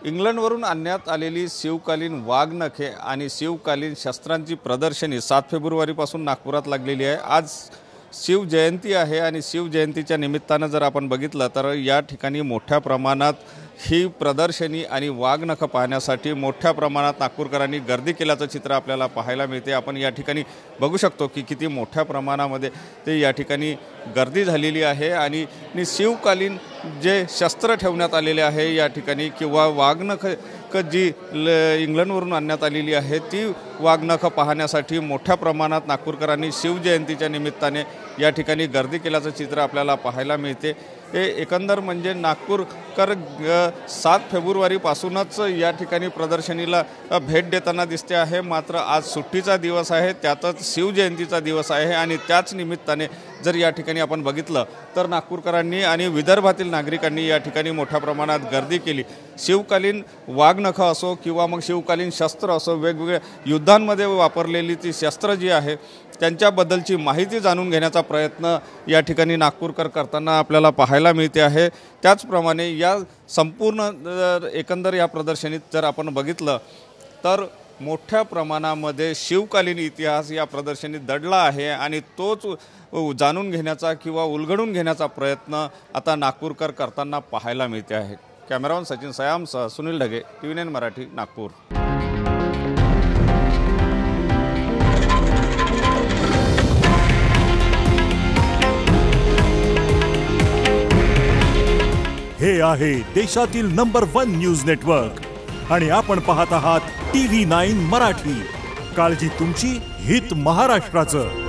इंग्लंडवरून आणण्यात आलेली शिवकालीन वाघनखे आणि शिवकालीन शस्त्रांची प्रदर्शनी 7 फेब्रुवारीपासून नागपुरात लागलेली आहे। आज शिवजयंती आहे आणि शिवजयंतीच्या निमित्तानं जर आपण बघितलं तर या ठिकाणी मोठ्या प्रमाणात ही प्रदर्शनी आणि वाघनख पाहण्यासाठी मोठ्या प्रमाणात नागपूरकरांनी गर्दी केल्याचं चित्र आपल्याला पाहायला मिळते। आपण या ठिकाणी बघू शकतो की किती मोठ्या प्रमाणामध्ये ते या ठिकाणी गर्दी झालेली आहे आणि शिवकालीन जे शस्त्र ठेवण्यात आलेले आहे या ठिकाणी किंवा वाघनख जी इंग्लंडवरून आणण्यात आलेली आहे ती वाघनख पाहण्यासाठी मोठ्या प्रमाणात नागपूरकरांनी शिवजयंतीच्या निमित्ताने या ठिकाणी गर्दी केल्याचं चित्र आपल्याला पाहायला मिळते। हे एकंदर म्हणजे नागपूरकर 7 फेब्रुवारीपासूनच या ठिकाणी प्रदर्शनीला भेट देताना दिसते आहे। मात्र आज सुट्टीचा दिवस आहे, त्यातच शिवजयंतीचा दिवस आहे आणि त्याच निमित्ताने जर या ठिकाणी आपण बघितलं तर नागपूरकरांनी आणि विदर्भातील नागरिकांनी या ठिकाणी मोठ्या प्रमाणात गर्दी केली। शिवकालीन वाघनख असो किंवा मग शिवकालीन शस्त्र असो, वेगवेगळ्या युद्धांमध्ये वापरलेली ती शस्त्र जी आहे त्यांच्याबद्दलची माहिती जाणून घेण्याचा प्रयत्न या ठिकाणी नागपूरकर करताना आपल्याला पाहायला मिळते आहे। त्याचप्रमाणे या संपूर्ण एकंदर या प्रदर्शनीत जर आपण बघितलं तर मोठ्या प्रमाणामध्ये शिवकालीन इतिहास या प्रदर्शनीत दडला आहे आणि तोच जाणून घेण्याचा किंवा उलगडून घेण्याचा प्रयत्न आता नागपूरकर करताना पाहायला मिळते आहे। कॅमेरामन सचिन सयामसह सुनील ढगे, TV9 मराठी, नागपूर। हे आहे देशातील नंबर 1 न्यूज नेटवर्क आणि आपण पाहत आहात TV9 मराठी। काळजी तुमची, हित महाराष्ट्राचं।